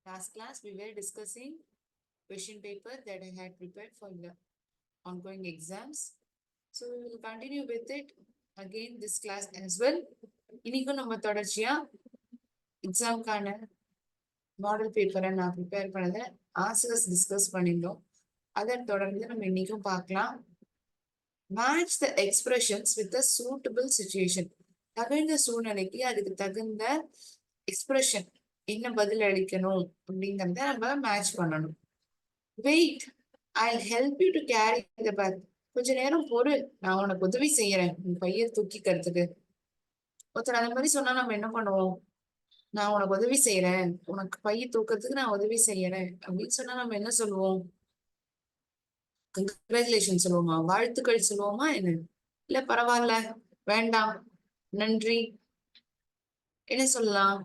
Last class, we were discussing question paper that I had prepared for the ongoing exams. So we will continue with it again this class as well. இன்னைக்கும் நம்ம தொடர்ச்சியா எக்ஸாம்க்கான model பேப்பரை நான் prepare பண்ணதை answers discuss பண்ணியிருந்தோம். அதை தொடர்ந்து நம்ம இன்னைக்கும் பார்க்கலாம். Match the expressions with the suitable situation. தகுந்த சூழ்நிலைக்கு அதுக்கு தகுந்த எக்ஸ்பிரஷன் என்ன பதில் அளிக்கணும் அப்படிங்கிறத நம்ம மேட்ச் பண்ணணும். Wait, I help you to carry the bag. கொஞ்ச நேரம் பொறு, நான் உனக்கு உதவி செய்யறேன் உன் பைய தூக்கிக்கிறதுக்கு. ஒருத்தர் அந்த மாதிரி சொன்னா நம்ம என்ன பண்ணுவோம்? நான் உனக்கு உதவி செய்யறேன், உனக்கு பைய தூக்கிறதுக்கு நான் உதவி செய்யறேன் அப்படின்னு சொன்னா நம்ம என்ன சொல்லுவோம்? கங்க்ராச்சுலேஷன் சொல்லுவோமா? வாழ்த்துக்கள் சொல்லுவோமா என்ன? இல்ல பரவாயில்ல, வேண்டாம், நன்றி, என்ன சொல்லலாம்?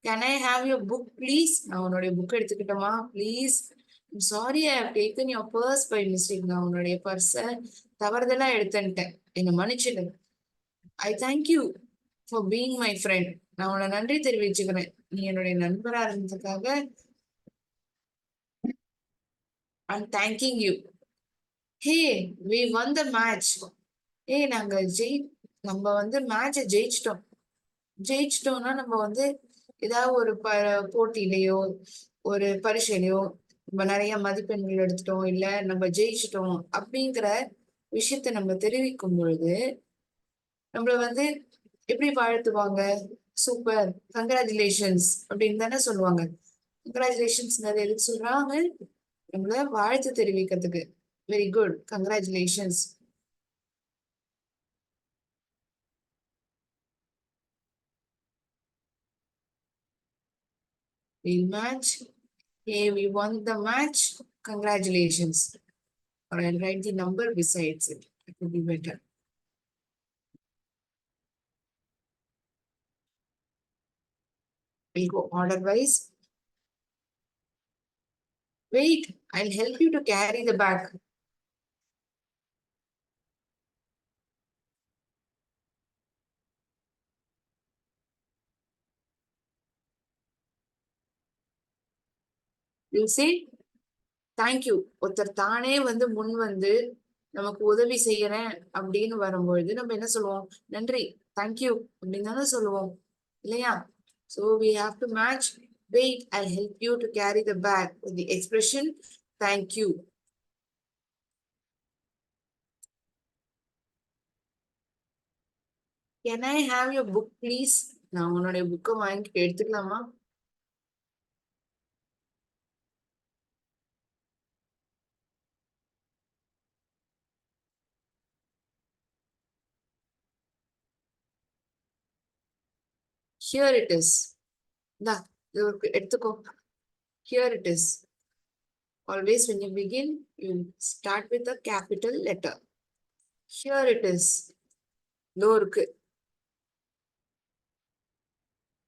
Can I have your book please? நான் உன்னுடைய புக் எடுத்துக்கிட்டோமா please? Sorry, I have taken your purse by mistake. நான் உன்னுடைய பர்ஸை தவறுதலா எடுத்துட்டேன், என்னை மன்னிச்சிடு. I thank you for being my friend. நான் உன்னை நன்றி தெரிவிச்சுக்கிறேன், நீ என்னுடைய நண்பரா இருந்ததுக்காக. I'm thanking you. Hey, we won the match. நாங்க நம்ம வந்து மேட்சை ஜெயிச்சிட்டோம். ஜெயிச்சிட்டோம்னா நம்ம வந்து ஏதாவது ஒரு போட்டியிலையோ ஒரு பரீட்சையிலையோ நம்ம நிறைய மதிப்பெண்கள் எடுத்துட்டோம், இல்ல நம்ம ஜெயிச்சிட்டோம் அப்படிங்கிற விஷயத்த நம்ம தெரிவிக்கும் பொழுது நம்மள வந்து எப்படி வாழ்த்துவாங்க? சூப்பர், கங்க்ராச்சுலேஷன்ஸ் அப்படின்னு தானே சொல்லுவாங்க. கங்க்ராச்சுலேஷன்ஸ் எதுக்கு சொல்றாங்க? நம்மள வாழ்த்து தெரிவிக்கிறதுக்கு. Very good, congratulations. We match. Hey, we won the match. Congratulations. Or I'll write the number besides it. It would be better. We'll go order wise. Wait, I'll help you to carry the bag. You'll say, thank you. ஒருத்தர் தானே வந்து முன் வந்து நமக்கு உதவி செய்யறேன் அப்படின்னு வரும்பொழுது நம்ம என்ன சொல்லுவோம்? நன்றி, தேங்க்யூ அப்படின்னு தானே சொல்லுவோம், இல்லையா? So we have to match. Wait, I'll help you to carry the bag with the expression thank you. Can I have your book please? நான் உன்னுடைய புக்கை வாங்கிட்டு எடுத்துக்கலாமா? Here it is. Da, எடுத்துக்கோ. Here it is. Always when you begin, you start with a capital letter. Here it is. இதோ இருக்கு.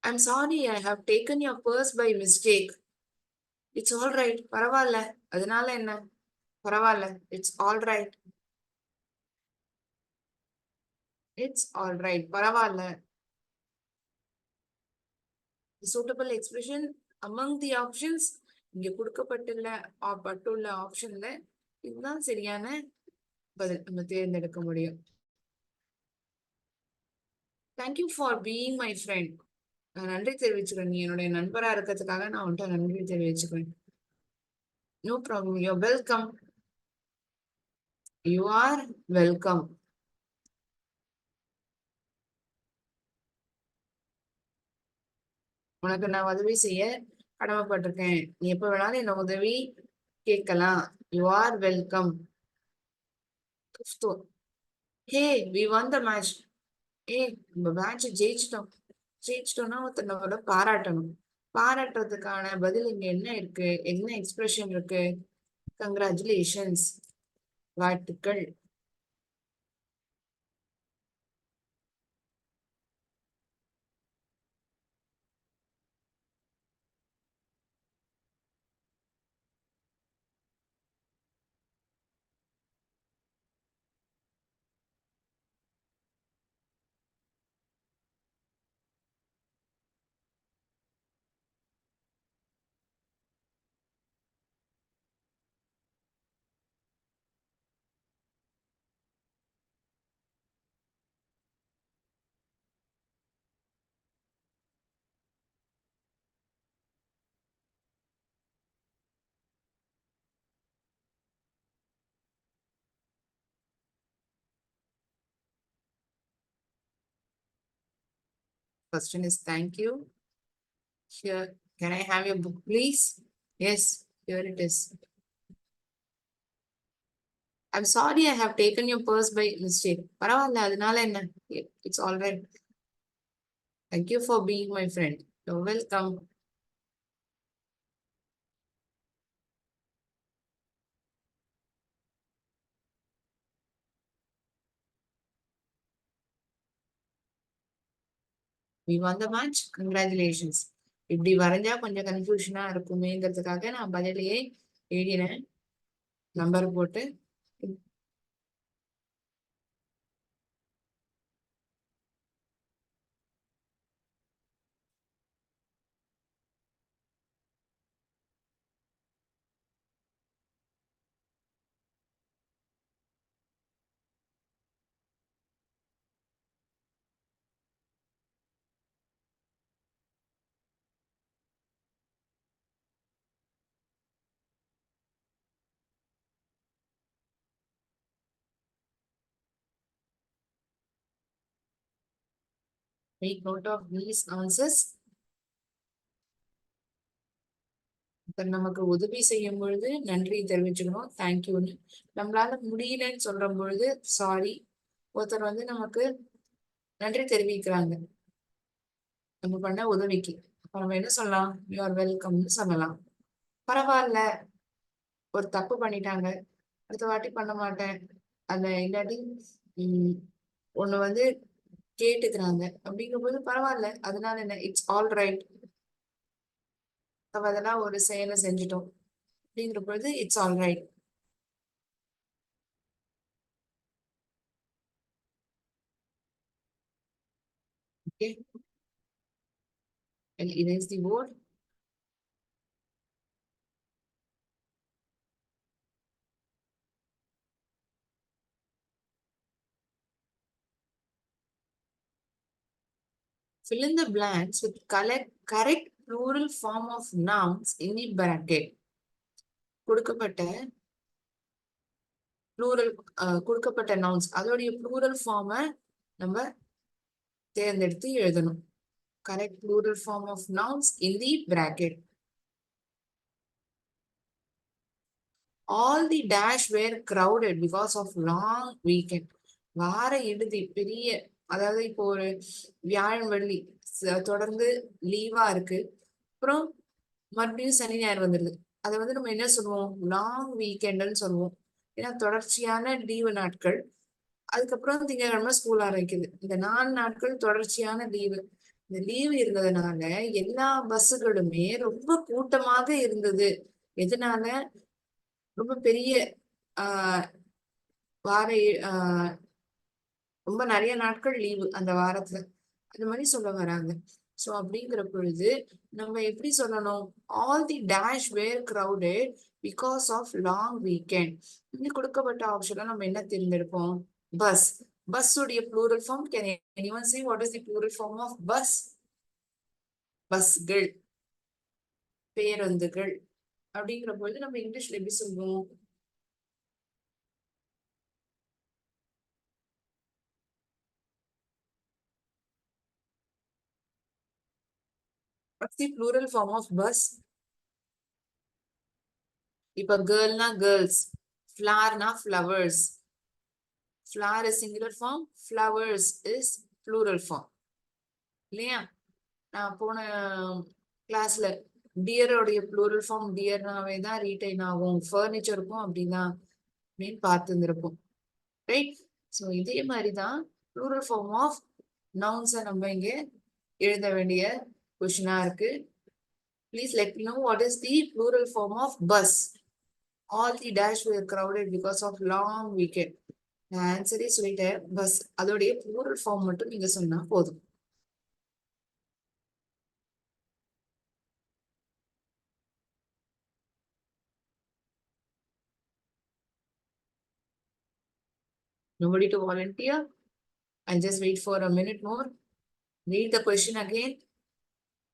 I'm sorry, I have taken your purse by mistake. It's all right. பரவாயில்ல, அதனால என்ன? பரவாயில்ல, it's all right. It's all right. பரவாயில்ல. The suitable expression among the options, இங்க பட்டுள்ள ஆப்ஷன்ல இதுதான் சரியான பதில் நம்ம தேர்ந்தெடுக்க முடியும். Thank you for being my friend. நான் நன்றி தெரிவிச்சுக்கிறேன், நீ என்னுடைய நண்பரா இருக்கிறதுக்காக நான் உன்கிட்ட நன்றி தெரிவிச்சுக்கிறேன். No problem, you are welcome. You are welcome. உனக்கு நான் உதவி செய்ய கடமைப்பட்டிருக்கேன், நீ எப்ப வேணாலும் என்ன உதவி கேட்கலாம். You are welcome. Hey, we won the match. நம்ம மேட்ச் ஜெயிச்சிட்டோம். ஜெயிச்சிட்டோம்னா ஒருத்தர் நம்மளோட பாராட்டணும். பாராட்டுறதுக்கான பதில் இங்க என்ன இருக்கு? என்ன எக்ஸ்பிரஷன் இருக்கு? கங்க்ராச்சுலேஷன்ஸ், வாழ்த்துக்கள். Question is thank you. Here, can I have your book, please? Yes, here it is. I'm sorry I have taken your purse by mistake. பரவாயில்ல அதனால என்ன? It's all right. Thank you for being my friend. You're welcome. We won the match. Congratulations. இப்படி வரைஞ்சா கொஞ்சம் கன்ஃபியூஷனா இருக்குமேங்கிறதுக்காக நான் பதிலையே எழுதினேன். Number போட்டு make note of these answers. இப்ப நமக்கு உதவி செய்யும் பொழுது நன்றி தெரிவிச்சுக்கணும், தேங்க்யூன்னு. நம்மளால முடியலன்னு சொல்ற பொழுது சாரி. ஒருத்தர் வந்து நமக்கு நன்றி தெரிவிக்கிறாங்க நம்ம பண்ண உதவிக்கு. அப்ப நம்ம என்ன சொல்லலாம்? யூ ஆர் வெல்கம்னு சொல்லலாம். பரவாயில்ல, ஒரு தப்பு பண்ணிட்டாங்க, அடுத்த வாட்டி பண்ண மாட்டேன். அந்த இல்லாட்டி ஒண்ணு வந்து கேட்டுக்கிறாங்க அப்படிங்கும்போது பரவாயில்ல, அதனால என்ன, இட்ஸ் ஆல் ரைட். நம்ம அதெல்லாம் ஒரு செயலை செஞ்சுட்டோம் அப்படிங்கிற பொழுது it's all right. Okay, and erase the word. Fill in the blanks with correct plural form of nouns in the bracket. கொடுக்கப்பட்ட plural கொடுக்கப்பட்ட nouns அதோடைய plural form நம்ம தேர்ந்தெடுத்து எழுதணும். Correct plural form of nouns in the bracket. All the dash were crowded because of long weekend. வார இறுதி பெரிய, அதாவது இப்போ ஒரு வியாழன் வெள்ளி தொடர்ந்து லீவா இருக்கு, அப்புறம் மறுபடியும் சனி ஞாயிறு வந்துடுது. அதை வந்து நம்ம என்ன சொல்லுவோம்? லாங் வீக்கெண்டுன்னு சொல்லுவோம். ஏன்னா தொடர்ச்சியான லீவு நாட்கள். அதுக்கப்புறம் திங்கட்கிழமை ஸ்கூல் ஆரம்பிக்குது. இந்த 4 நாட்கள் தொடர்ச்சியான லீவு. இந்த லீவு இருந்ததுனால எல்லா பஸ்ஸுகளுமே ரொம்ப கூட்டமாக இருந்தது. எதனால? ரொம்ப பெரிய ஆஹ் வார ரொம்ப நிறைய நாட்கள் லீவு அந்த வாரத்துல, அந்த மாதிரி சொல்ல வராங்க. சோ அப்படிங்கிற பொழுது நம்ம எப்படி சொல்லணும்? All the dash were crowded because of long weekend. இங்க கொடுக்கப்பட்ட ஆப்ஷன்ல நம்ம என்ன தேர்ந்தெடுப்போம்? பஸ். பஸ் உடைய plural form, can anyone say what is the plural form of bus? பஸ்கள், பேருந்துகள். அப்படிங்கிற பொழுது நம்ம இங்கிலீஷ்ல எப்படி சொல்லுவோம்? What's the plural form of bus? இப்ப கேர்ள்னா கேர்ள்ஸ், ஃபிளார்னா flowers. Flower is singular form, flowers is plural form. இல்லையா? நான் போன கிளாஸ்ல டியரோடைய ப்ளூரல் ஃபார்ம் டியர்னாவே தான் ரீடைன் ஆகும், ஃபர்னிச்சருக்கும் அப்படிதான் அப்படின்னு பார்த்துருப்போம். ரைட்? ஸோ இதே மாதிரி தான் ப்ளூரல் ஃபார்ம் ஆஃப் நவுன்ஸை நம்ம இங்கே எழுத வேண்டிய கொஷினா இருக்கு. Please let me know what is the plural form of bus. All the dash were crowded because of long weekend. நான் ஆன்சரே சொல்லிட்டேன், பஸ். அதோடைய plural form மட்டும் நீங்க சொன்னா போதும். Nobody to volunteer? I'll just wait for a minute more. Read the question again.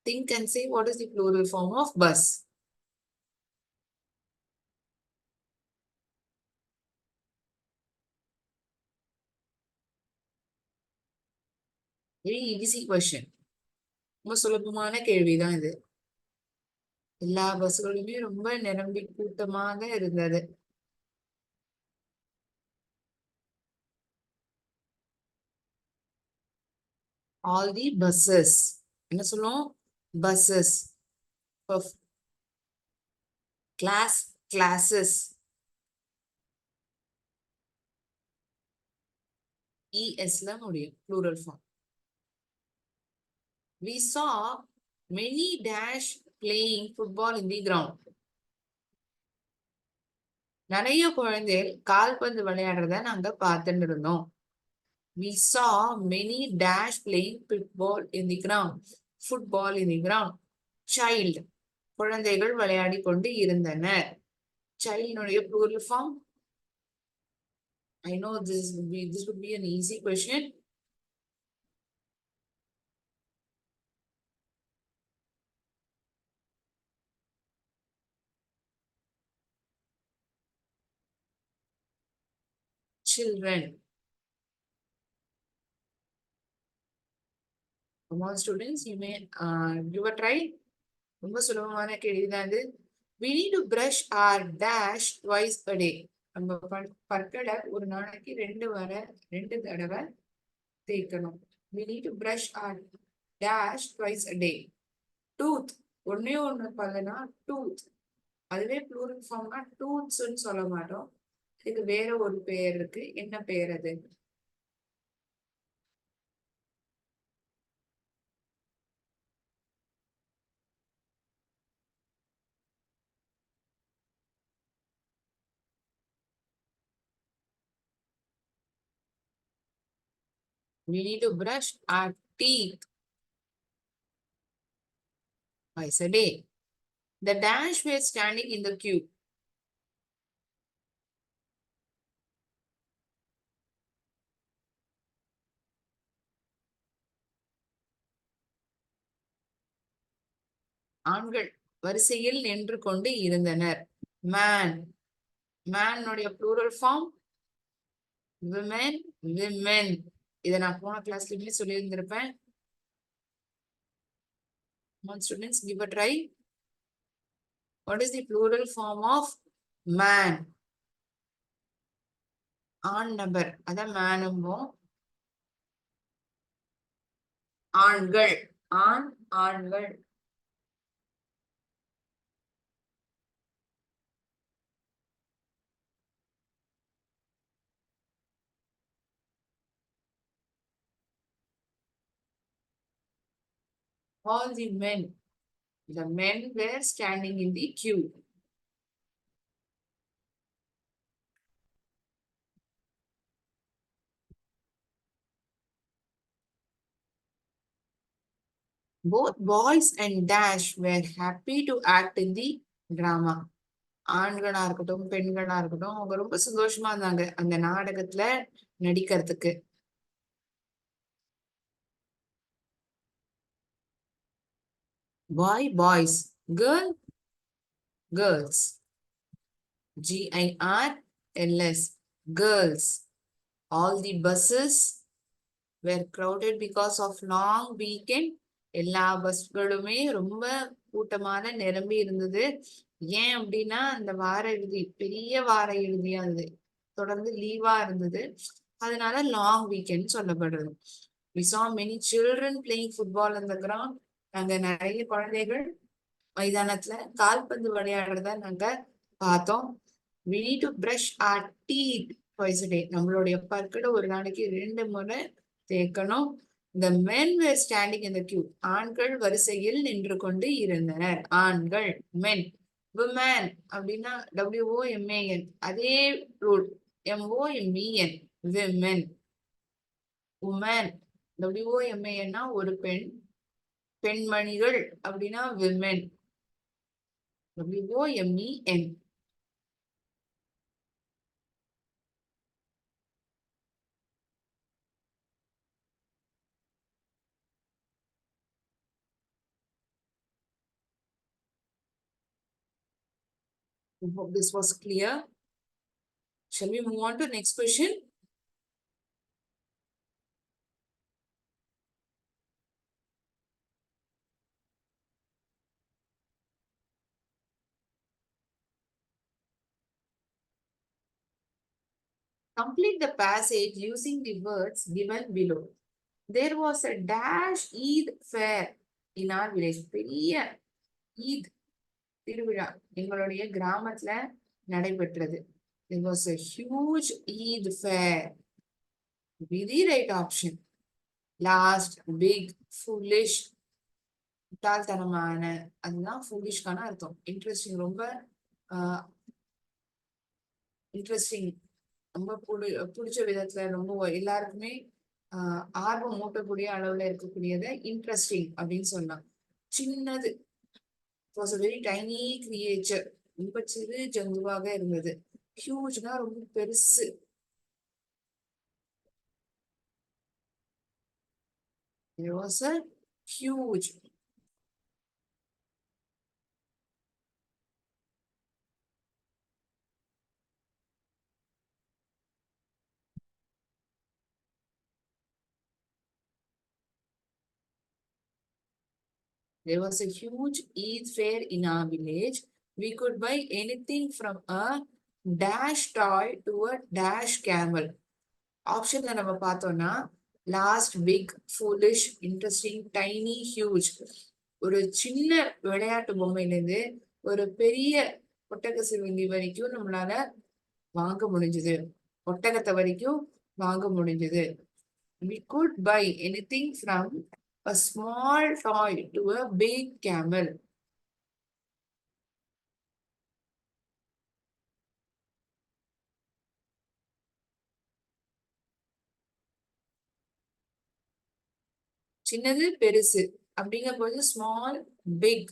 Think and say what is the plural form of bus. Very easy question. ரொம்ப சுலபமான கேள்விதான் இது. எல்லா பஸ்களுமே ரொம்ப நிரம்பி கூட்டமாக இருந்தது. All the buses. என்ன சொல்லுவோம்? Buses. Classes. ESல முடியும். Plural form. We saw many dash playing football in the ground. நிறைய குழந்தைகள் கால்பந்து விளையாடுறத நாங்க பார்த்துட்டு இருந்தோம். We saw many dash playing football in the ground. Football in the ground. Child. குழந்தைகள் விளையாடி கொண்டு இருந்தனர். Childனுடைய plural form. I know this would be an easy question. Children. Come on, students, you may give a try. ரொம்ப சுலபமான கேள்விதான் இது. We need to brush our dash twice a day. நம்ம பற்களை ஒரு நாளைக்கு ரெண்டு தடவை தேய்க்கணும். We need to brush our dash twice a day. Tooth. ஒன்னே ஒண்ணு பல்லுனா tooth. அதுவே plural formனா toothsன்னு சொல்ல மாட்டோம். இதுக்கு வேற ஒரு பெயர் இருக்கு. என்ன பெயர் அது? We need to brush our teeth twice a day. The dash were standing in the queue. ஆண்கள் வரிசையில் நின்று கொண்டு இருந்தனர். Man. Man உடைய plural form. Women. Women. இதை நான் போன கிளாஸ்லயுமே சொல்லி இருந்திருப்பேன். Students, give a try. What is the plural form of man? ஆண் நபர். அதான் மேனும்போம். ஆண்கள். ஆண்கள். All the men. The men were standing in the queue. Both boys and Dash were happy to act in the drama. ஆண்களா இருக்கட்டும் பெண்களா இருக்கட்டும் அவங்க ரொம்ப சந்தோஷமா இருந்தாங்க அந்த நாடகத்துல நடிக்கிறதுக்கு. Boy, boys. Girl, girls. GIRLS. Girls. All the buses were crowded because of long weekend. எல்லா பஸ்களுமே ரொம்ப கூட்டமான நிரம்பி இருந்தது. ஏன் அப்படின்னா அந்த வார இறுதி பெரிய வார இறுதியா இருந்தது, தொடர்ந்து லீவா இருந்தது, அதனால லாங் வீக்கெண்ட் சொல்லப்படுறது. We saw many children playing football on the ground. நாங்க நிறைய குழந்தைகள் மைதானத்துல கால்பந்து விளையாடுறத நாங்க பார்த்தோம். We need to brush our teeth twice a day. நம்மளுடைய பற்களை ஒரு நாளைக்கு 2 முறை தேய்க்கணும். The men were standing in the queue. ஆண்கள் வரிசையில் நின்று கொண்டு இருந்தனர். ஆண்கள். Men. Women அப்படின்னா WOMAN. அதே rule. MOMEN. Women. Women. WOMAN ஒரு பெண். பெண்மணிகள் அப்படின்னா women. WOMEN. I hope this was clear. Shall we move on to next question? Complete the passage using the words given below. There was a dash Eid fair in our village. பெரிய ஈத் திருவிழா எங்களுடைய கிராமத்துல நடைபெற்றது. There was a huge Eid fair. Be the right option. Last, big, foolish, முட்டாள்தனமான அதுதான் ஃபூலிஷ்கான அர்த்தம். Interesting, ரொம்ப interesting, ரொம்ப பிடிச்ச விதத்துல, ரொம்ப எல்லாருக்குமே ஆர்வம் மூட்டக்கூடிய அளவுல இருக்கக்கூடியதை இன்ட்ரெஸ்டிங் அப்படின்னு சொல்லலாம். சின்னது, it was a very tiny creature, ரொம்ப சிறு ஜந்துவாக இருந்தது. ஹியூஜ்னா ரொம்ப பெருசு. It was a huge. There was a huge Eid fair in our village. We could buy anything from a dash toy to a dash camel. ஆப்ஷன்ல நம்ம பார்த்தோம்னா lost, big, foolish, interesting, tiny, huge. ஒரு சின்ன விளையாட்டு பொம்மையிலேருந்து ஒரு பெரிய ஒட்டக சிவிங்கி வரைக்கும் நம்மளால வாங்க முடிஞ்சது. ஒட்டகத்தை வரைக்கும் வாங்க முடிஞ்சது. We could buy anything from a small toy to a big camel. சின்னது, பெருசு அப்படிங்கும்போது ஸ்மால், பிக்,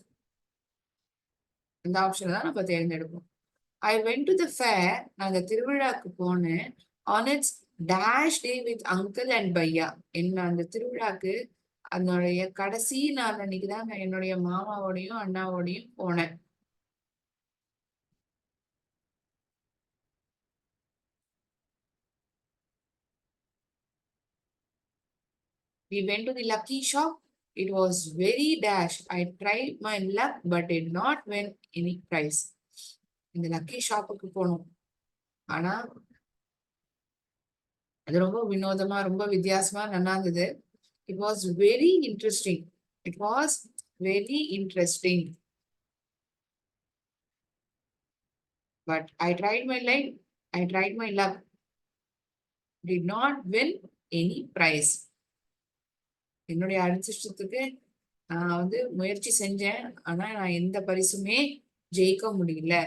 இந்த ஆப்ஷன் தான் நம்ம தேர்ந்தெடுப்போம். I went to the fair, நாங்க திருவிழாக்கு போனேன். On its dash day with uncle and bhaiya. என்ன அந்த திருவிழாக்கு அதனுடைய கடைசி நாள் அன்னைக்கு தான் நான் என்னுடைய மாமாவோடையும் அண்ணாவோடையும் போனேன். We went to the lucky shop. It was very dash. I tried my luck but did not win any prize. இந்த லக்கி ஷாப்புக்கு போனோம். ஆனா அது ரொம்ப வினோதமா, ரொம்ப வித்தியாசமா நல்லா இருந்தது. It was very interesting. It was very interesting. But I tried my life, I tried my luck, did not win any prize. என்னுடைய அதிர்ஷ்டத்துக்கு நான் முயற்சி செஞ்சேன், ஆனா நான் எந்த பரிசுமே ஜெயிக்க முடியல.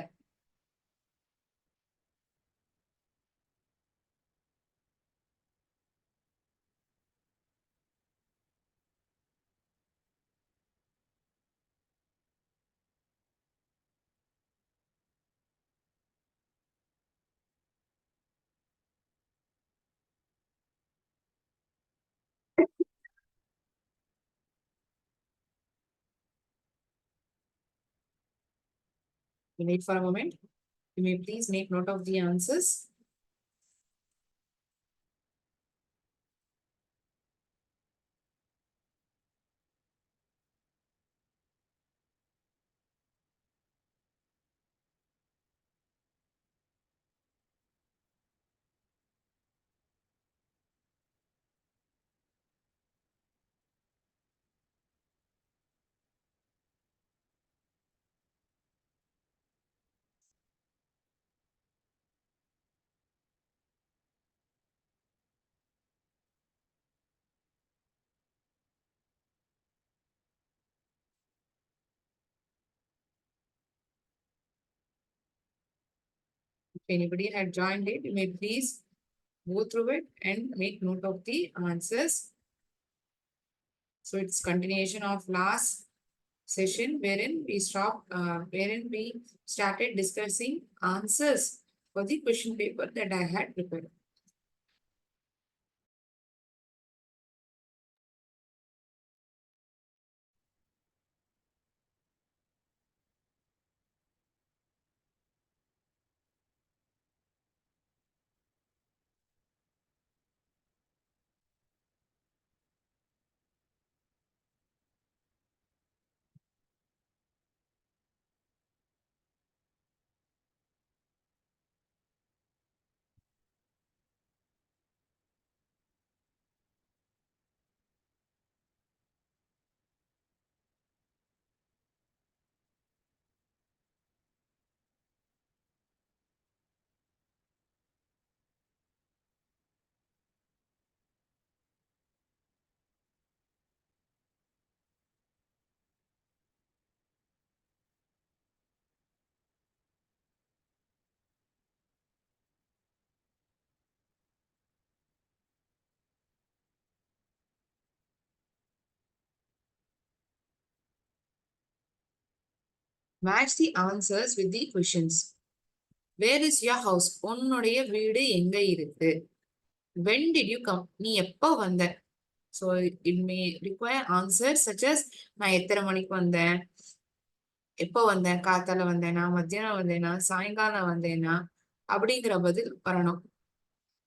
Wait for a moment. You may please make note of the answers. If anybody had joined it, you may please go through it and make note of the answers. So it's continuation of last session wherein we started discussing answers for the question paper that I had prepared. Match the answers with the questions. Where is your house? உன்னுடைய வீடு எங்க இருக்கு? When did you come? நீ எப்போ வந்த? So it may require answer such as நான் எத்தனை மணிக்கு வந்தேன், எப்போ வந்தேன், காத்தால வந்தேனா, மத்தியானம் வந்தேனா, சாயங்காலம் வந்தேனா, அப்படிங்கிற பதில் வரணும்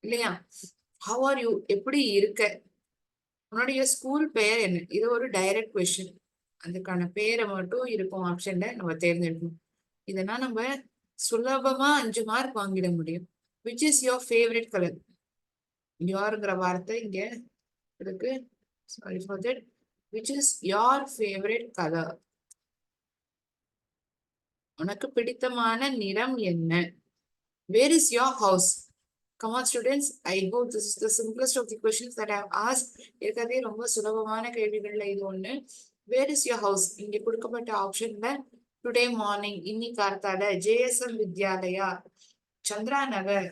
இல்லையா? How are you? எப்படி இருக்க? உன்னுடைய ஸ்கூல் பெயர் என்ன? இது ஒரு டைரக்ட் கொஸ்டின். அதுக்கான பேரை மட்டும் இருக்கும் ஆப்ஷன்ல நம்ம தேர்ந்தெடுக்கணும். இதெல்லாம் நம்ம சுலபமா 5 மார்க் வாங்கிட முடியும். Which is your favourite colour? யோர்ங்கிற வார்த்தை இங்க இருக்கு. Sorry for that. Which is your favourite colour? உனக்கு பிடித்தமான நிறம் என்ன? Where is your house? Come on students, I hope this is the simplest of the questions that I have asked. இருக்கிறதே ரொம்ப சுலபமான கேள்விகள்ல இது ஒண்ணு. Where is your house? இங்க கொடுக்கப்பட்ட ஆப்ஷன்ல டுடே மார்னிங், இன்னைக்கு கார்த்தால, ஜேஎஸ்எம் வித்யாலயா, சந்திரா நகர்,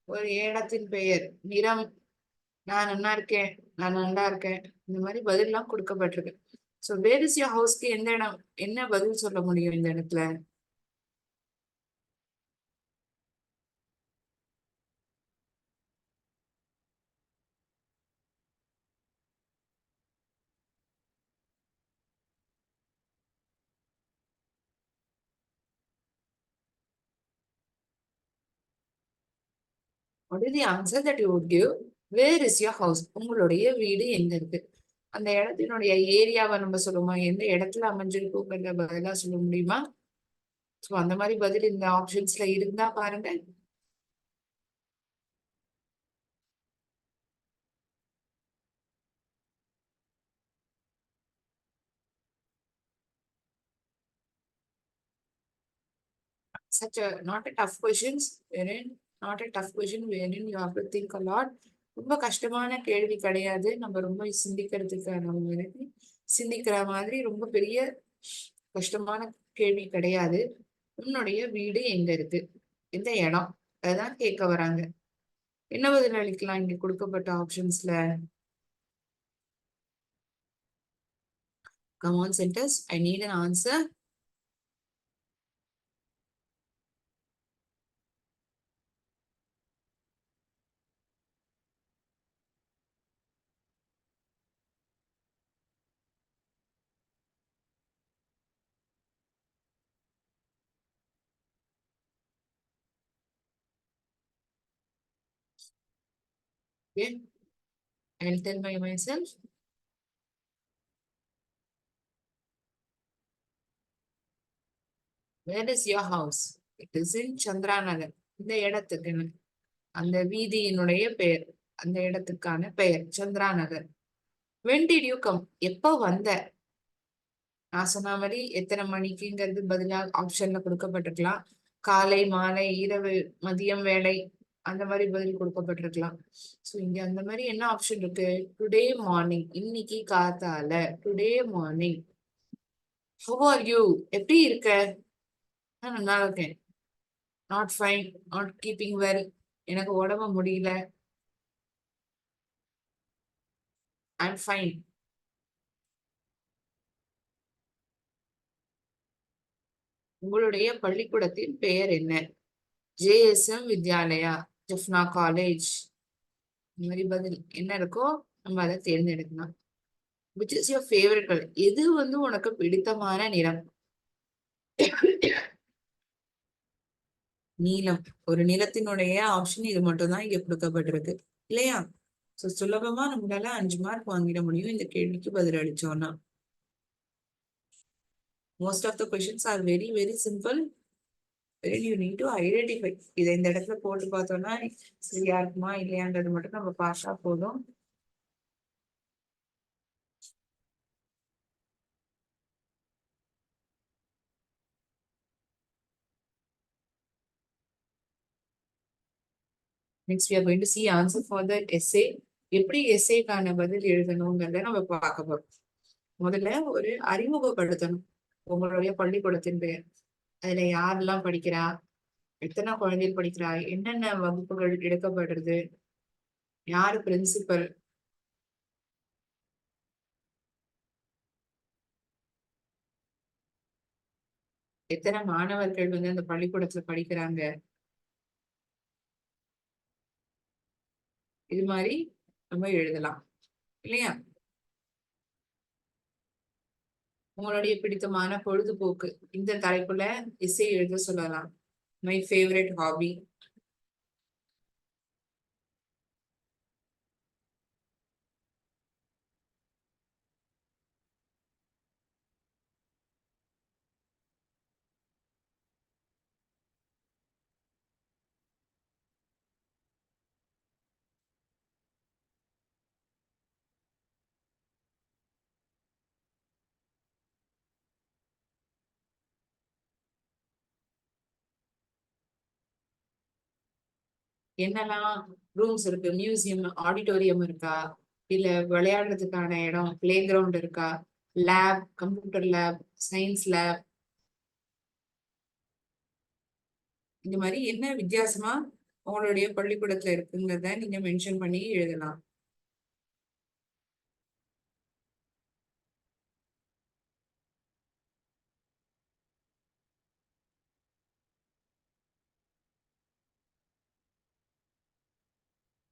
ஒரு இடத்தின் பெயர், நிறம், நான் நல்லா இருக்கேன், நான் நல்லா இருக்கேன், இந்த மாதிரி பதில்லாம் கொடுக்கப்பட்டிருக்கு. ஸோ வேர் இஸ் யோர் ஹவுஸ்க்கு எந்த இடம், என்ன பதில் சொல்ல முடியும் இந்த இடத்துல? What is the answer that you would give? Where is your house? உங்களுடைய வீடு எங்க இருக்கு? அந்த இடத்தினுடைய ஏரியாவை நம்ம சொல்லுவோமா, எந்த இடத்துல அமைஞ்சிருக்குங்கிறத பதிலா சொல்ல முடியுமா? சோ அந்த மாதிரி பதில் இந்த ஆப்ஷன்ஸ்ல இருந்தா பாருங்க. Such a not a tough questions wherein not a tough question wherein you have to think a lot. ரொம்ப கஷ்டமான கேள்வி கிடையாது. நம்ம ரொம்ப சிந்திக்கிறதுக்கு சிந்திக்கிற மாதிரி ரொம்ப பெரிய கஷ்டமான கேள்வி கிடையாது. உன்னுடைய வீடு எங்க இருக்கு, எந்த இடம், அதுதான் கேட்க வராங்க. என்ன பதில் அளிக்கலாம் இங்க கொடுக்கப்பட்ட ஆப்ஷன்ஸ்ல? Come on centers, I need an answer. Okay, I'll tell by myself. Where is your house? It is in Chandranagar. இந்த இடத்துக்குன்னு அந்த வீதியினுடைய பெயர், அந்த இடத்துக்கான பெயர் சந்திராநகர். When did you come? எப்போ வந்த? நான் சொன்ன மாதிரி எத்தனை மணிக்குங்கிறது பதிலா ஆப்ஷன்ல கொடுக்கப்பட்டிருக்கலாம். காலை, மாலை, இரவு, மதியம் வேலை, அந்த மாதிரி பதில் கொடுக்கப்பட்டிருக்கலாம். சோ இங்க அந்த மாதிரி என்ன ஆப்ஷன் இருக்கு? டுடே மார்னிங், இன்னைக்கு காத்தால, today morning. How are you? எப்படி இருக்க? நான் நல்லா இருக்கேன். Not fine, not keeping well, எனக்கு உடம்பு முடியல. I'm fine. உங்களுடைய பள்ளிக்கூடத்தின் பெயர் என்ன? JSM Vidyalaya, Jaffna college. இந்த மாதிரி பதில் என்ன இருக்கோ நம்ம அதை தேர்ந்தெடுக்கலாம். Which is your favourite colour? எது உனக்கு பிடித்தமான நிறம்? நீலம். ஒரு நிறத்தினுடைய ஆப்ஷன் இது மட்டும் தான் இங்க கொடுக்கப்பட்டிருக்கு இல்லையா? சோ சுலபமா நம்மளால 5 மார்க் வாங்கிட முடியும் இந்த கேள்விக்கு பதில் அளிச்சோம்னா. Most of the questions are very very simple. You need to identify. இதை இந்த இடத்துல போட்டு பார்த்தோம்னா சரியா இருக்குமா இல்லையான்றது மட்டும் நம்ம பார்த்தா போதும். Next we are going to see answer for the essay. எப்படி எஸ்ஏக்கான பதில் எழுதணுங்கிறத நம்ம பார்க்க போறோம். முதல்ல ஒரு அறிமுகப்படுத்தணும் உங்களுடைய பள்ளிக்கூடத்தின் பெயர். அதுல யாரெல்லாம் படிக்கிறா, எத்தனை குழந்தைகள் படிக்கிறா, என்னென்ன வகுப்புகள் எடுக்கப்படுறது, யாரு பிரின்சிபல், எத்தனை மாணவர்கள் வந்து அந்த பள்ளிக்கூடத்துல படிக்கிறாங்க, இது மாதிரி நம்ம எழுதலாம் இல்லையா? உங்களுடைய பிடித்தமான பொழுதுபோக்கு இந்த தலைப்புல இசை எழுத சொல்லலாம். My favourite hobby. என்னெல்லாம் ரூம்ஸ் இருக்கு? மியூசியம், ஆடிட்டோரியம் இருக்கா? இல்ல விளையாடுறதுக்கான இடம், பிளே கிரவுண்ட் இருக்கா? Lab, computer lab, science lab, இந்த மாதிரி என்ன வித்தியாசமா உங்களுடைய பள்ளிக்கூடத்துல இருக்குங்கிறத நீங்க மென்ஷன் பண்ணி எழுதலாம்.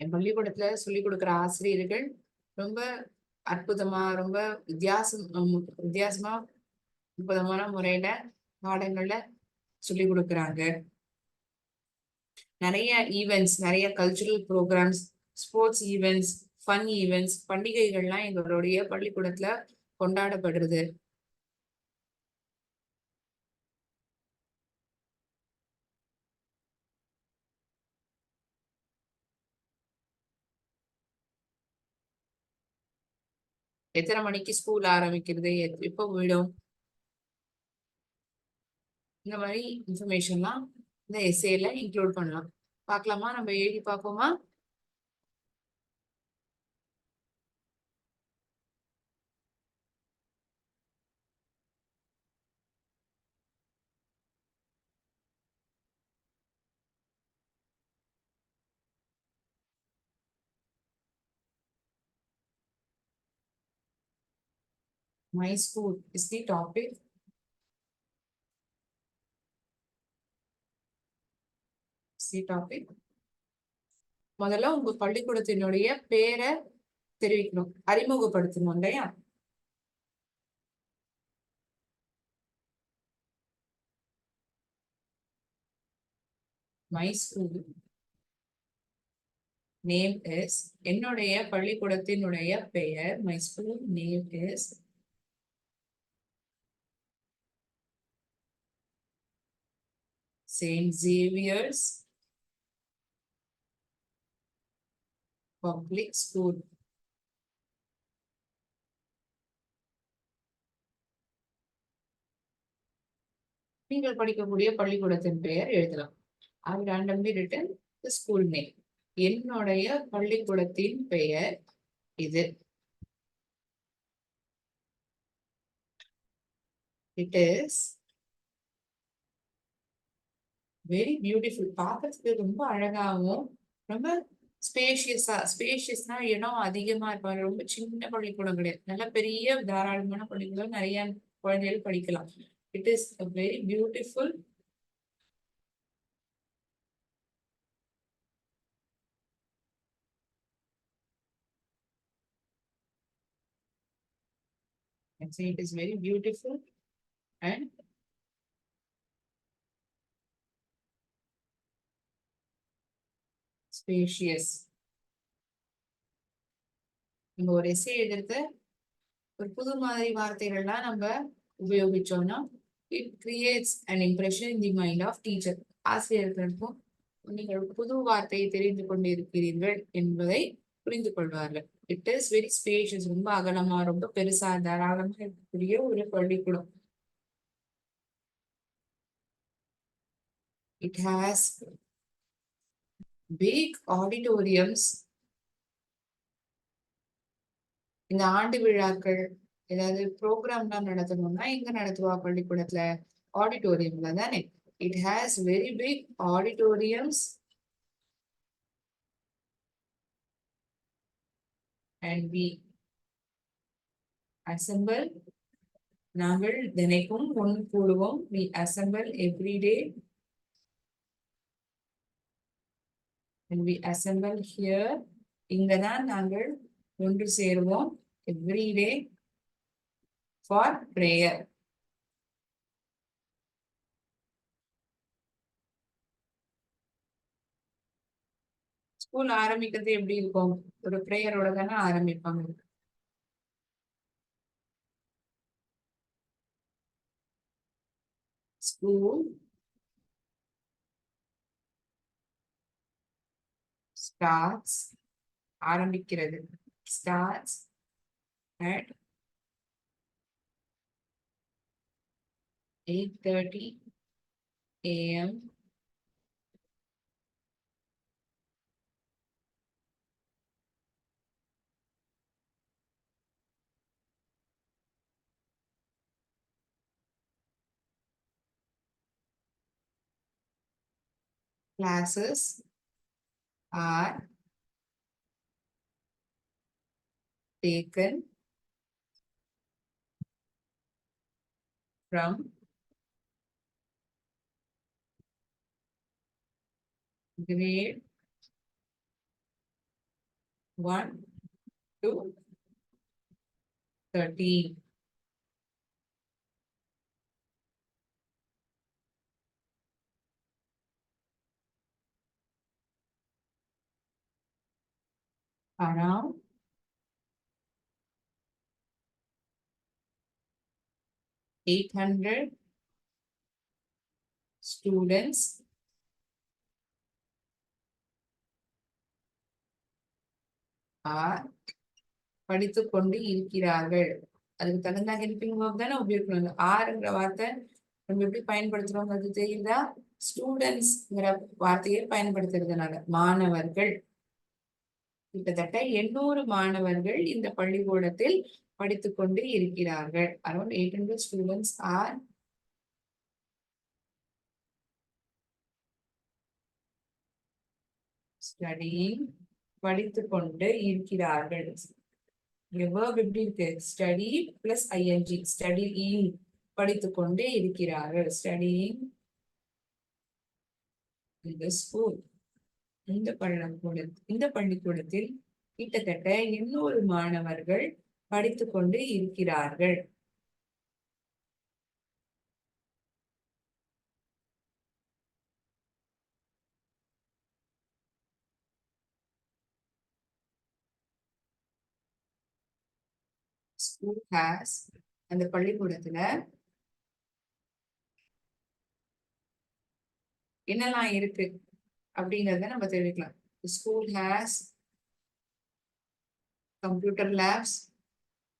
என் பள்ளிக்கூடத்துல சொல்லிக் கொடுக்குற ஆசிரியர்கள் ரொம்ப அற்புதமா, ரொம்ப வித்தியாசமா, அற்புதமான முறையில பாடங்கள்ல சொல்லிக் கொடுக்குறாங்க. நிறைய ஈவெண்ட்ஸ், நிறைய cultural programmes, sports events, fun events, பண்டிகைகள்லாம் எங்களுடைய பள்ளிக்கூடத்துல கொண்டாடப்படுறது. எத்தனை மணிக்கு ஸ்கூல் ஆரம்பிக்கிறது, எப்போ விடும், இந்த மாதிரி இன்ஃபர்மேஷன்லாம் இந்த எஸ்ஏல இன்க்ளூட் பண்ணலாம். பார்க்கலாமா? நம்ம எழுதி பார்ப்போமா? My school is the topic. C topic. முதல்ல உங்க பள்ளிக்கூடத்தினுடைய பேரை தெரிவிக்கணும், அறிமுகப்படுத்தணும் இல்லையா? மை ஸ்கூல் நேம் இஸ், என்னுடைய பள்ளிக்கூடத்தினுடைய பெயர், my school name is Saint Xavier's public school. நீங்கள் படிக்கக்கூடிய பள்ளிக்கூடத்தின் பெயர் எழுதலாம். I randomly written the school name. என்னுடைய பள்ளிக்கூடத்தின் பெயர் இது. It is very beautiful. பார்க்கறதுக்கு ரொம்ப அழகாகவும், ரொம்ப ஸ்பேஷியஸ்னா இடம் அதிகமா இருப்பாங்க. ரொம்ப சின்ன பள்ளிக்கூடம் கிடையாது, நல்ல பெரிய தாராளமான பள்ளிக்கூடம், நிறைய குழந்தைகள் படிக்கலாம். It is a very beautiful and say it is very beautiful and spacious. நம்ம ஒரு எஸ்ஸே எழுதுறது ஒரு புது மாதிரி வார்த்தைகள்லாம் நம்ம உபயோகிச்சோம்னா it creates an impression in the mind of teacher. ஆசிரியர்களுக்கும் நீங்கள் புது வார்த்தையை தெரிந்து கொண்டிருக்கிறீர்கள் என்பதை புரிந்து கொள்வார்கள். இட் இஸ் வெரி ஸ்பேஷியஸ், ரொம்ப அகலமா, ரொம்ப பெருசா, தாராளமா இருக்கக்கூடிய ஒரு பள்ளிக்கூடம். It has big auditoriums. இந்த ஆண்டு விழாக்கள், ஏதாவது ப்ரோக்ராம்லாம் நடத்தணும்னா எங்க நடத்துவா பள்ளிக்கூடத்துல? ஆடிட்டோரியம்ல தானே. It has very big auditoriums and we assemble நாங்கள் தினைக்கும் ஒன்று கூடுவோம். We assemble every day. And we assemble here. இங்கதான் நாங்கள் ஒன்று சேருவோம். Every day for prayer. School ஆரம்பிக்கிறது எப்படி இருக்கும்? ஒரு பிரேயரோட தானே ஆரம்பிப்பாங்க. ஸ்கூல் ஸ்டார்ட்ஸ் ஆரம்பிக்கிறது. Starts at 8:30 AM. Classes are taken from grade 1 to 13. Around 800 students are படித்துக் கொண்டு இருக்கிறார்கள். அதுக்கு தகுந்த ஹெல்பிங் வேர்ப் தானே உபயோகிக்கணும். ஆறுங்கிற வார்த்தை நம்ம எப்படி பயன்படுத்துறோம் அது தெரியுதா? ஸ்டூடெண்ட்ஸ்ங்கிற வார்த்தையை பயன்படுத்துறதுனால மாணவர்கள் கிட்டத்தட்ட 800 மாணவர்கள் இந்த பள்ளிக்கூடத்தில் படித்துக் கொண்டு இருக்கிறார்கள். அரௌண்ட் 800 students are studying படித்துக் கொண்டு இருக்கிறார்கள். verb எப்படி இருக்கு? Study plus ING. ஸ்டடியிங் படித்துக் கொண்டே இருக்கிறார்கள். ஸ்டடியிங் இந்த ஸ்கூல். இந்த பள்ளிக்கூடத்தில் கிட்டத்தட்ட 800 மாணவர்கள் படித்துக் கொண்டு இருக்கிறார்கள். School has அந்த பள்ளிக்கூடத்துல என்னெல்லாம் இருக்கு அப்படிங்கறத நம்ம தெரிவிக்கலாம். School has computer labs,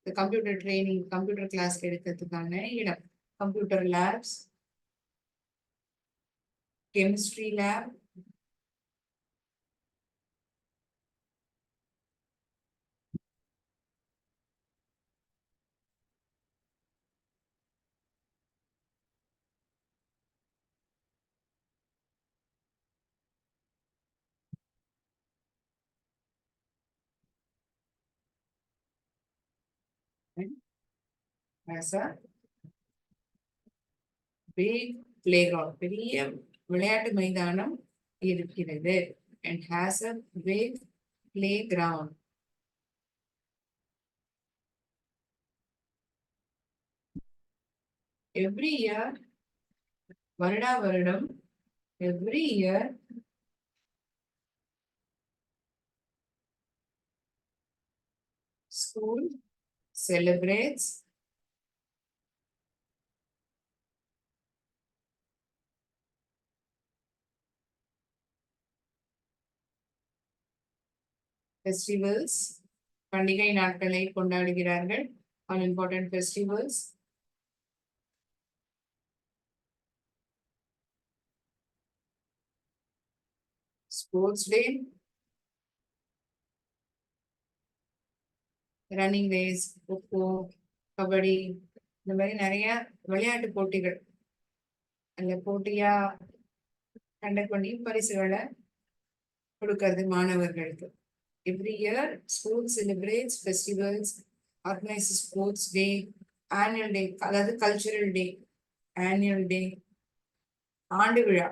computer training, computer class எடுக்கிறதுக்கான இடம். Computer labs, chemistry lab, has a big playground. பெரிய விளையாட்டு மைதானம் இருக்கிறது. And has a big playground. Every year, வருடா வருடம், every year, school celebrates festivals. பண்டிகை நாட்களை கொண்டாடுகிறார்கள். All important festivals. Sports day, running race, kho kho, kabaddi, இந்த மாதிரி நிறைய விளையாட்டு போட்டிகள் அந்த போட்டியா கண்டக்ட் பண்ணி பரிசுகளை கொடுக்கறது மாணவர்களுக்கு. Every year, school celebrates festivals, organizes sports day, annual day, அதாவது கல்ச்சுரல் டே, ஆனுவல் டே, ஆண்டு விழா.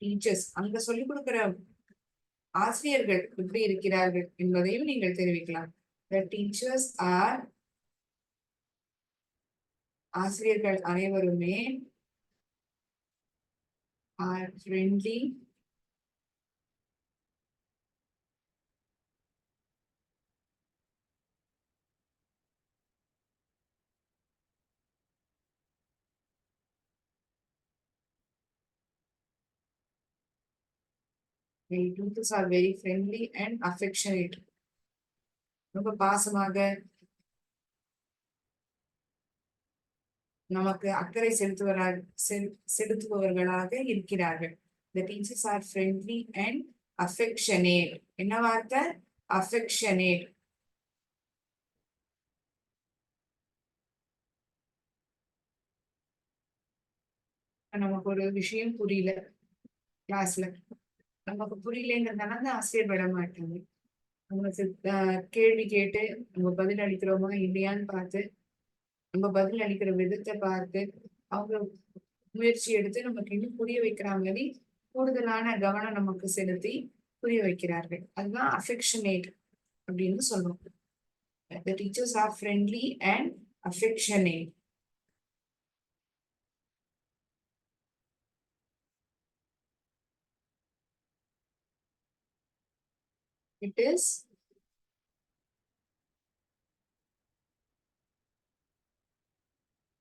டீச்சர்ஸ், அங்க சொல்லிக் கொடுக்கிற ஆசிரியர்கள் எப்படி இருக்கிறார்கள் என்பதையும் நீங்கள் தெரிவிக்கலாம். The teachers are, ஆசிரியர்கள் அனைவருமே are friendly the teachers are very friendly and affectionate. ரொம்ப பாசமாக, நமக்கு அக்கறை செலுத்துபவர்களாக இருக்கிறார்கள். The teachers are friendly and affectionate. என்ன வார்த்தை? affectionate. நமக்கு ஒரு விஷயம் புரியல கிளாஸ்ல, நமக்கு புரியலங்கிறதுனால ஆசிரியர் விட மாட்டாங்க. நமக்கு கேள்வி கேட்டு நம்ம பதில் அளிக்கிறோமா இல்லையான்னு பார்த்து, நம்ம பதில் அளிக்கிற விதத்தை பார்த்து, அவங்க முயற்சி எடுத்து நமக்கு இன்னும் புரிய வைக்கிற மாதிரி கூடுதலான கவனம் நமக்கு செலுத்தி புரிய வைக்கிறார்கள். அதுதான் affectionate அப்படின்னு சொல்றோம். The teachers are friendly and affectionate. It is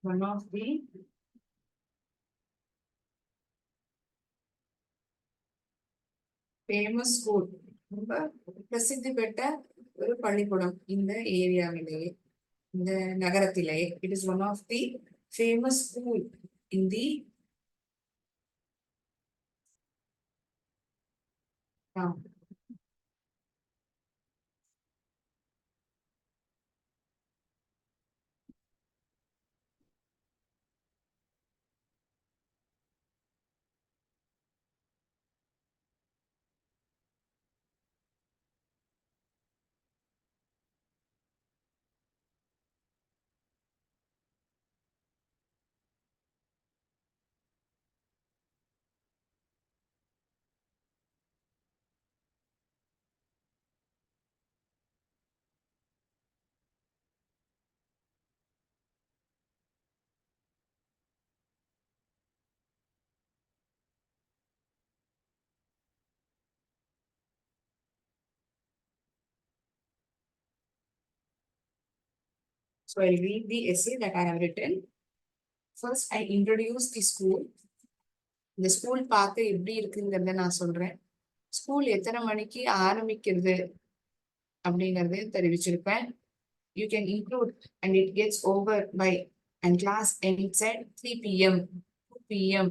one of the famous school. ரொம்ப பிரசித்தி பெற்ற ஒரு பள்ளிக்கூடம் இந்த ஏரியாவிலேயே, இந்த நகரத்திலேயே. It is one of the famous school in the town. So I'll read the essay that I have written. First, I introduce the school. இந்த school பார்க்க எப்படி இருக்குங்கிறத நான் சொல்றேன். ஸ்கூல் எத்தனை மணிக்கு ஆரம்பிக்கிறது அப்படிங்கறத தெரிவிச்சிருப்பேன். You can include and it gets over by and class ends at 3 p.m. 2 p.m.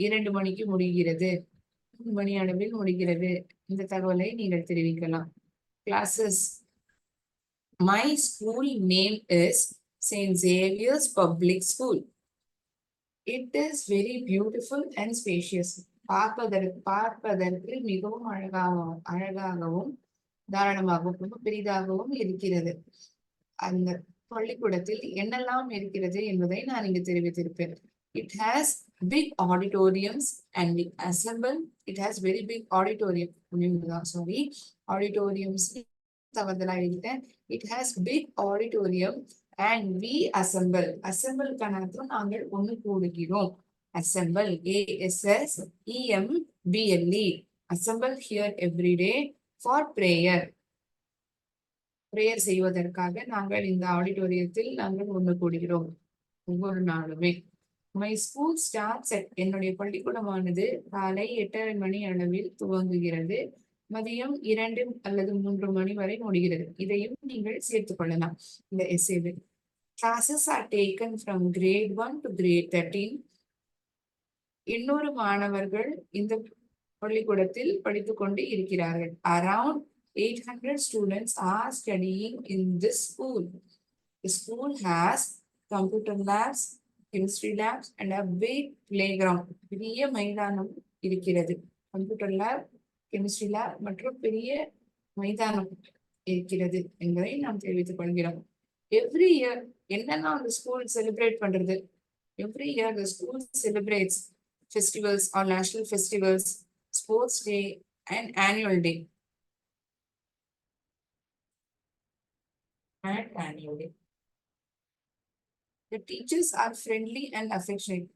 2 மணிக்கு முடிகிறது, 3 மணி அளவில் முடிகிறது. இந்த தகவலை நீங்கள் தெரிவிக்கலாம். Classes. My school name is St. Xavier's Public School. It is very beautiful and spacious. பார்ப்பதற்கு மிகவும் அழகாகவும் தாராளமாகவும் ரொம்ப பெரிதாகவும் இருக்கிறது. அந்த பள்ளிக்கூடத்தில் என்னெல்லாம் இருக்கிறது என்பதை நான் இங்கு தெரிவித்திருப்பேன். It has big auditoriums and we assemble. It has very big auditorium. Sorry, auditoriums. தவறுதலா எழுதிட்டேன். It has big auditorium and we assemble. Assemble கணக்கும் நாங்கள் ஒன்று கூடுகிறோம். Assemble, ASSEMBLE. Assemble here every day for prayer. Prayer செய்வதற்காக நாங்கள் இந்த ஆடிட்டோரியத்தில் நாங்கள் ஒன்று கூடுகிறோம் ஒவ்வொரு நாளுமே. மை ஸ்கூல் ஸ்டார்ட்ஸ் அட், என்னுடைய பள்ளிக்கூடமானது காலை 8:30 மணி அளவில் துவங்குகிறது, மதியம் 2 அல்லது 3 மணி வரை முடிகிறது. இதையும் நீங்கள் சேர்த்துக் கொள்ளலாம் இந்த எஸ்ஏவில். Classes are taken from grade 1 to grade 13. 800 மாணவர்கள் இந்த பள்ளிக்கூடத்தில் படித்துக் கொண்டு இருக்கிறார்கள். Around 800 students are studying in this school. The school has computer labs, chemistry labs and a big playground. பெரிய மைதானம் இருக்கிறது. கம்ப்யூட்டர் லேப், கெமிஸ்ட்ரி லேப் மற்றும் பெரிய மைதானம் இருக்கிறது என்பதை நாம் தெரிவித்துக் கொள்கிறோம். எவ்ரி இயர் என்னெல்லாம் அந்த ஸ்கூல் செலிப்ரேட் பண்றது, every year the school celebrates festivals or national festivals, sports day and annual day. The teachers are friendly and affectionate.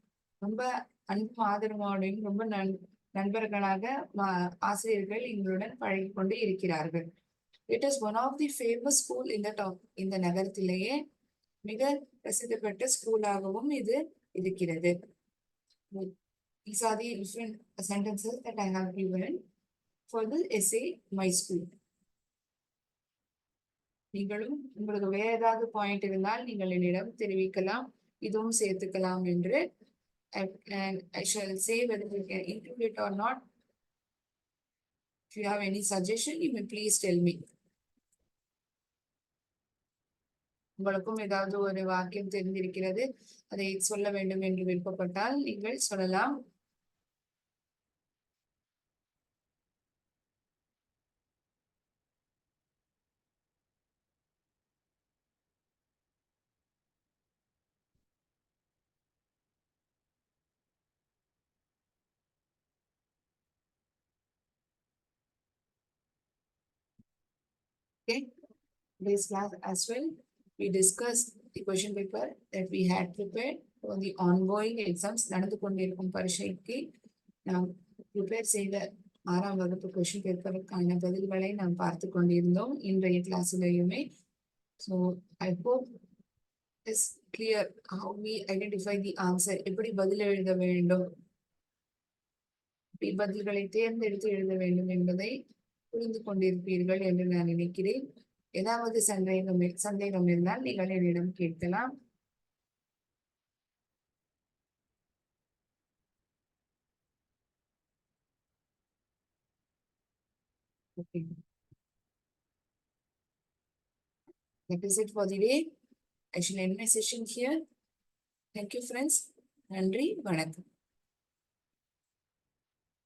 ரொம்ப அன்பு ஆதரவோடையும் ரொம்ப நண்பர்களாக ஆசிரியர்கள் எங்களுடன் பழகி கொண்டு இருக்கிறார்கள். It is one of the famous school இந்த இந்த நகரத்திலேயே மிக பிரசித்தி பெற்ற ஸ்கூலாகவும் இது இருக்கிறது. These are the different sentences that I have given for the essay My School. நீங்களும் உங்களுக்கு வேற ஏதாவது பாயிண்ட் இருந்தால் நீங்கள் என்னிடம் தெரிவிக்கலாம், இதுவும் சேர்த்துக்கலாம் என்று. And I shall say whether you can include it or not. If you have any suggestion, you may please tell me. உங்களுக்கும் ஏதாவது ஒரு வாக்கியம் தெரிந்திருக்கிறது, அதை சொல்ல வேண்டும் என்று விருப்பப்பட்டால் நீங்கள் சொல்லலாம். Okay, today's class as well, we discussed the question paper that we had prepared for the ongoing exams. நடந்து கொண்டிருக்கும் பரீட்சைக்கு நாம் ப்ரிப்பேர் செய்த 6ஆம் வகுப்பு கொஸ்டின் பேப்பருக்கான பதில்களை நாம் பார்த்து கொண்டிருந்தோம் இன்றைய கிளாஸிலேயுமே. So I hope it's clear how we identify the answer. எப்படி பதில் எழுத வேண்டும், பதில்களை தேர்ந்தெடுத்து எழுத வேண்டும் என்பதை புரிந்து கொண்டிருப்பீர்கள் என்று நான் நினைக்கிறேன். ஏதாவது சந்தேகம் இருந்தால் நீங்கள் என்னிடம் கேட்கலாம். Okay. That is it for the day. I shall end my session here. Thank you, friends. நன்றி, வணக்கம்.